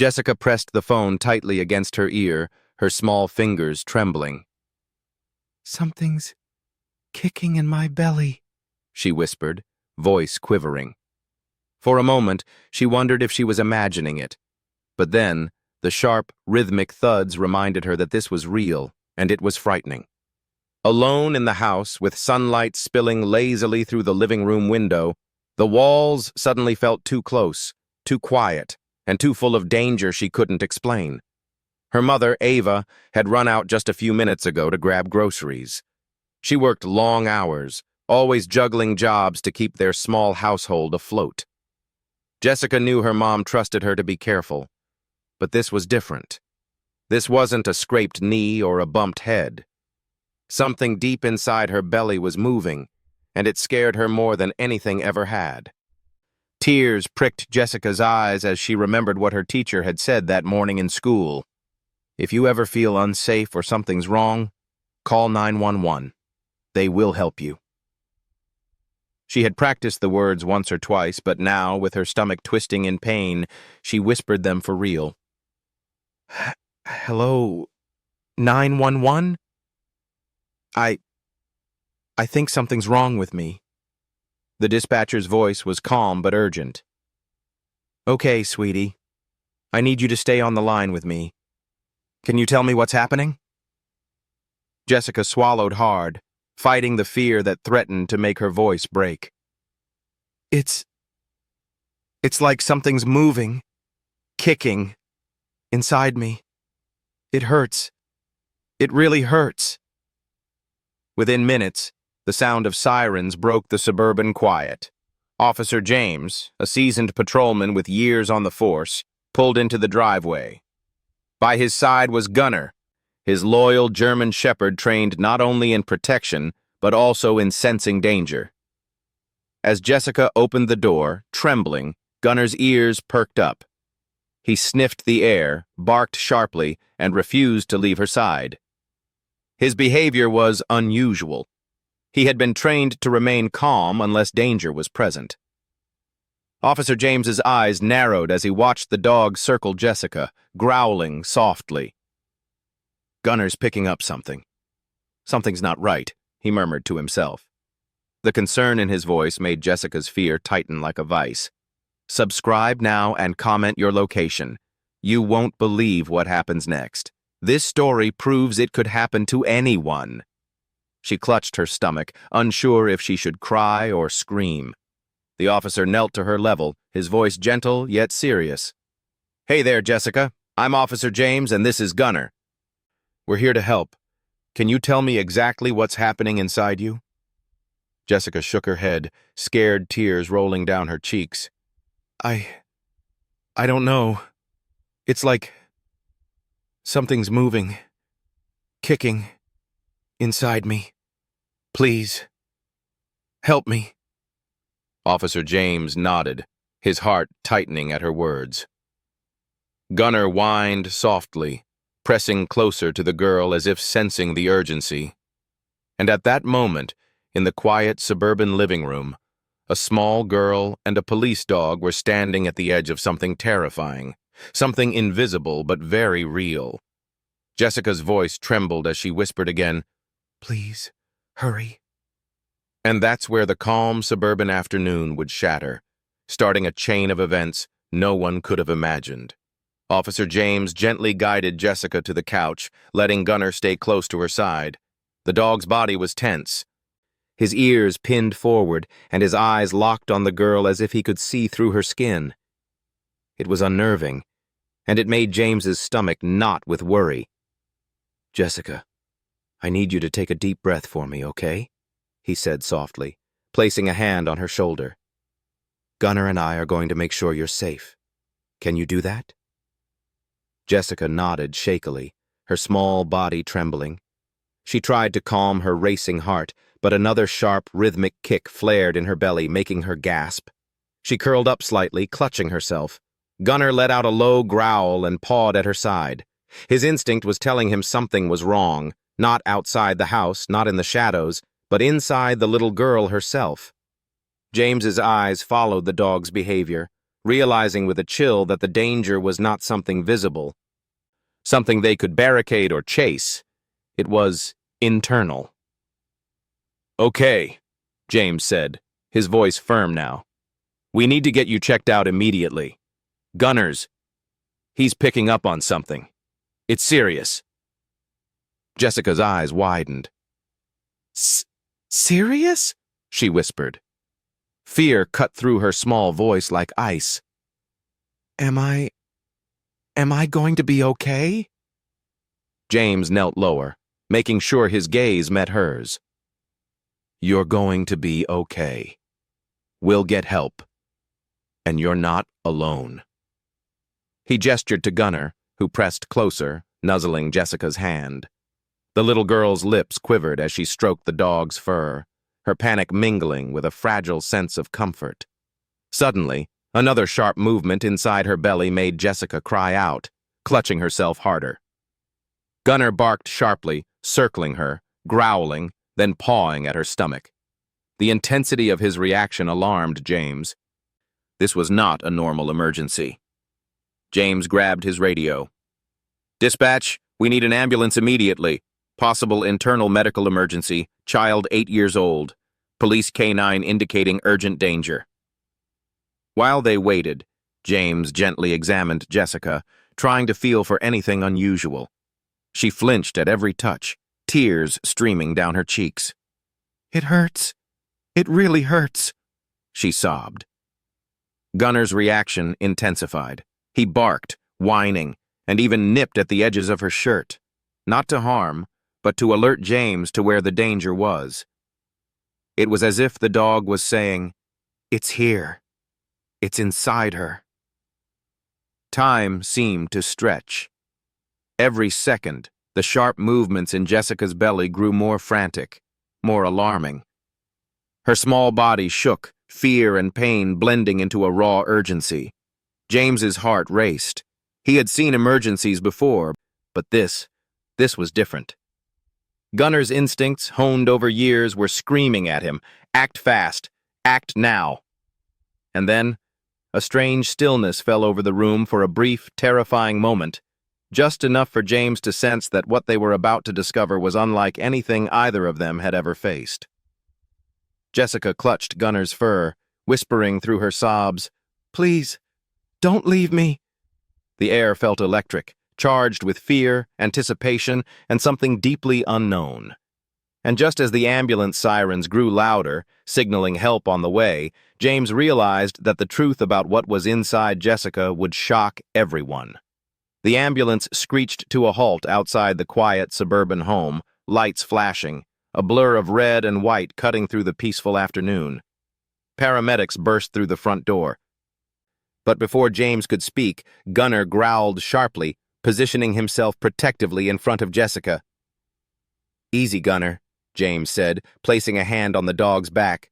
Jessica pressed the phone tightly against her ear, her small fingers trembling. "Something's kicking in my belly," she whispered, voice quivering. For a moment, she wondered if she was imagining it. But then, the sharp, rhythmic thuds reminded her that this was real, and it was frightening. Alone in the house, with sunlight spilling lazily through the living room window, the walls suddenly felt too close, too quiet, and too full of danger she couldn't explain. Her mother, Ava, had run out just a few minutes ago to grab groceries. She worked long hours, always juggling jobs to keep their small household afloat. Jessica knew her mom trusted her to be careful, but this was different. This wasn't a scraped knee or a bumped head. Something deep inside her belly was moving, and it scared her more than anything ever had. Tears pricked Jessica's eyes as she remembered what her teacher had said that morning in school. If you ever feel unsafe or something's wrong, call 911. They will help you. She had practiced the words once or twice, but now, with her stomach twisting in pain, she whispered them for real. "Hello, 911? I think something's wrong with me." The dispatcher's voice was calm but urgent. "Okay, sweetie. I need you to stay on the line with me. Can you tell me what's happening?" Jessica swallowed hard, fighting the fear that threatened to make her voice break. It's like something's moving, kicking, inside me. It hurts. It really hurts." Within minutes, the sound of sirens broke the suburban quiet. Officer James, a seasoned patrolman with years on the force, pulled into the driveway. By his side was Gunnar, his loyal German shepherd trained not only in protection, but also in sensing danger. As Jessica opened the door, trembling, Gunnar's ears perked up. He sniffed the air, barked sharply, and refused to leave her side. His behavior was unusual. He had been trained to remain calm unless danger was present. Officer James's eyes narrowed as he watched the dog circle Jessica, growling softly. "Gunnar's picking up something. Something's not right," he murmured to himself. The concern in his voice made Jessica's fear tighten like a vice. "Subscribe now and comment your location. You won't believe what happens next. This story proves it could happen to anyone." She clutched her stomach, unsure if she should cry or scream. The officer knelt to her level, his voice gentle yet serious. "Hey there, Jessica. I'm Officer James, and this is Gunnar. We're here to help. Can you tell me exactly what's happening inside you?" Jessica shook her head, scared tears rolling down her cheeks. I don't know. It's like something's moving, kicking, inside me. Please, help me." Officer James nodded, his heart tightening at her words. Gunnar whined softly, pressing closer to the girl as if sensing the urgency. And at that moment, in the quiet suburban living room, a small girl and a police dog were standing at the edge of something terrifying, something invisible but very real. Jessica's voice trembled as she whispered again, "Please, hurry." And that's where the calm suburban afternoon would shatter, starting a chain of events no one could have imagined. Officer James gently guided Jessica to the couch, letting Gunnar stay close to her side. The dog's body was tense, his ears pinned forward and his eyes locked on the girl as if he could see through her skin. It was unnerving, and it made James's stomach knot with worry. "Jessica, I need you to take a deep breath for me, okay?" he said softly, placing a hand on her shoulder. "Gunnar and I are going to make sure you're safe. Can you do that?" Jessica nodded shakily, her small body trembling. She tried to calm her racing heart, but another sharp, rhythmic kick flared in her belly, making her gasp. She curled up slightly, clutching herself. Gunnar let out a low growl and pawed at her side. His instinct was telling him something was wrong, not outside the house, not in the shadows, but inside the little girl herself. James's eyes followed the dog's behavior, realizing with a chill that the danger was not something visible, something they could barricade or chase. It was internal. "Okay," James said, his voice firm now. "We need to get you checked out immediately. Gunners, he's picking up on something. It's serious." Jessica's eyes widened. "Serious?" she whispered. Fear cut through her small voice like ice. Am I going to be okay?" James knelt lower, making sure his gaze met hers. "You're going to be okay. We'll get help. And you're not alone." He gestured to Gunnar, who pressed closer, nuzzling Jessica's hand. The little girl's lips quivered as she stroked the dog's fur, her panic mingling with a fragile sense of comfort. Suddenly, another sharp movement inside her belly made Jessica cry out, clutching herself harder. Gunnar barked sharply, circling her, growling, then pawing at her stomach. The intensity of his reaction alarmed James. This was not a normal emergency. James grabbed his radio. "Dispatch, we need an ambulance immediately. Possible internal medical emergency, child 8 years old. Police K9 indicating urgent danger." While they waited, James gently examined Jessica, trying to feel for anything unusual. She flinched at every touch, tears streaming down her cheeks. "It hurts. It really hurts," she sobbed. Gunnar's reaction intensified. He barked, whining, and even nipped at the edges of her shirt. Not to harm, but to alert James to where the danger was. It was as if the dog was saying, "It's here. It's inside her." Time seemed to stretch. Every second, the sharp movements in Jessica's belly grew more frantic, more alarming. Her small body shook, fear and pain blending into a raw urgency. James's heart raced. He had seen emergencies before, but this was different. Gunnar's instincts, honed over years, were screaming at him, "Act fast, act now." And then, a strange stillness fell over the room for a brief, terrifying moment, just enough for James to sense that what they were about to discover was unlike anything either of them had ever faced. Jessica clutched Gunnar's fur, whispering through her sobs, "Please, don't leave me." The air felt electric, charged with fear, anticipation, and something deeply unknown. And just as the ambulance sirens grew louder, signaling help on the way, James realized that the truth about what was inside Jessica would shock everyone. The ambulance screeched to a halt outside the quiet suburban home, lights flashing, a blur of red and white cutting through the peaceful afternoon. Paramedics burst through the front door. But before James could speak, Gunnar growled sharply, positioning himself protectively in front of Jessica. "Easy, Gunnar," James said, placing a hand on the dog's back.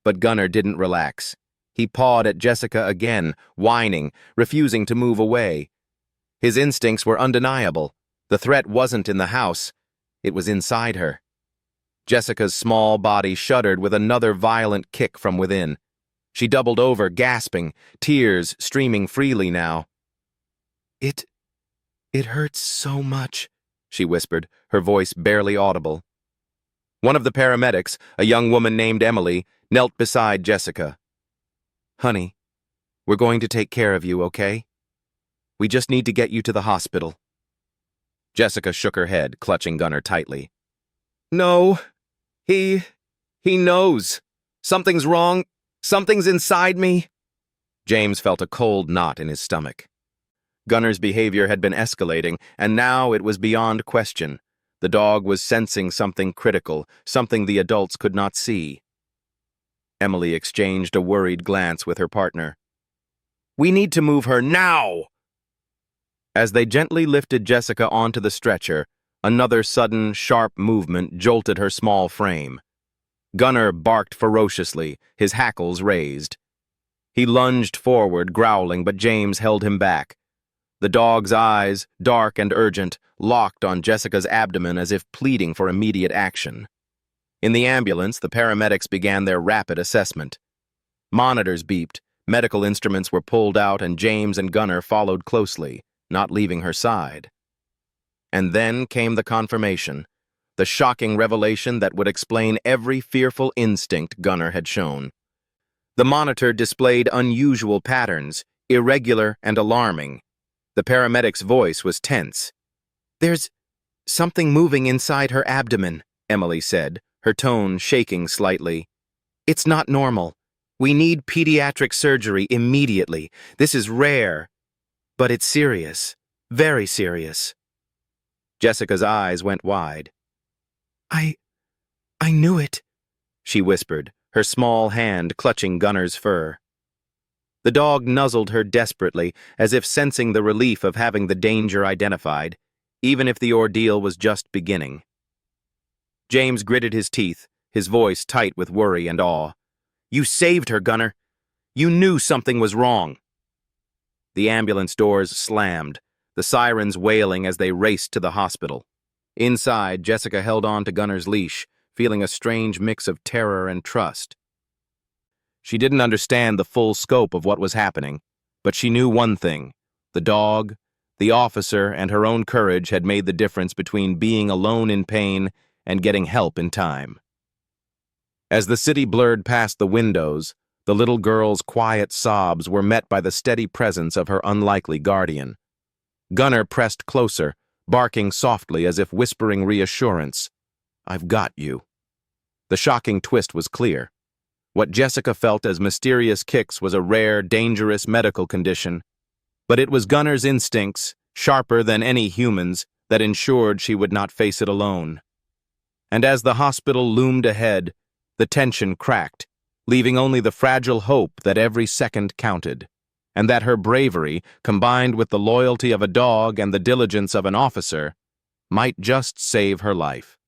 But Gunnar didn't relax. He pawed at Jessica again, whining, refusing to move away. His instincts were undeniable. The threat wasn't in the house. It was inside her. Jessica's small body shuddered with another violent kick from within. She doubled over, gasping, tears streaming freely now. It hurts so much," she whispered, her voice barely audible. One of the paramedics, a young woman named Emily, knelt beside Jessica. "Honey, we're going to take care of you, okay? We just need to get you to the hospital." Jessica shook her head, clutching Gunnar tightly. "No, he knows. Something's wrong. Something's inside me." James felt a cold knot in his stomach. Gunnar's behavior had been escalating, and now it was beyond question. The dog was sensing something critical, something the adults could not see. Emily exchanged a worried glance with her partner. "We need to move her now!" As they gently lifted Jessica onto the stretcher, another sudden, sharp movement jolted her small frame. Gunnar barked ferociously, his hackles raised. He lunged forward, growling, but James held him back. The dog's eyes, dark and urgent, locked on Jessica's abdomen as if pleading for immediate action. In the ambulance, the paramedics began their rapid assessment. Monitors beeped, Medical instruments were pulled out and James and Gunnar followed closely, not leaving her side. And then came the confirmation, the shocking revelation that would explain every fearful instinct Gunnar had shown. The monitor displayed unusual patterns, irregular and alarming. The paramedic's voice was tense. "There's something moving inside her abdomen," Emily said, her tone shaking slightly. "It's not normal. We need pediatric surgery immediately. This is rare. But it's serious. Very serious." Jessica's eyes went wide. I knew it," she whispered, her small hand clutching Gunnar's fur. The dog nuzzled her desperately, as if sensing the relief of having the danger identified, even if the ordeal was just beginning. James gritted his teeth, his voice tight with worry and awe. "You saved her, Gunnar. You knew something was wrong." The ambulance doors slammed, the sirens wailing as they raced to the hospital. Inside, Jessica held on to Gunnar's leash, feeling a strange mix of terror and trust. She didn't understand the full scope of what was happening, but she knew one thing: the dog, the officer, and her own courage had made the difference between being alone in pain and getting help in time. As the city blurred past the windows, the little girl's quiet sobs were met by the steady presence of her unlikely guardian. Gunnar pressed closer, barking softly as if whispering reassurance. "I've got you." The shocking twist was clear. What Jessica felt as mysterious kicks was a rare, dangerous medical condition, but it was Gunnar's instincts, sharper than any human's, that ensured she would not face it alone. And as the hospital loomed ahead, the tension cracked, leaving only the fragile hope that every second counted, and that her bravery, combined with the loyalty of a dog and the diligence of an officer, might just save her life.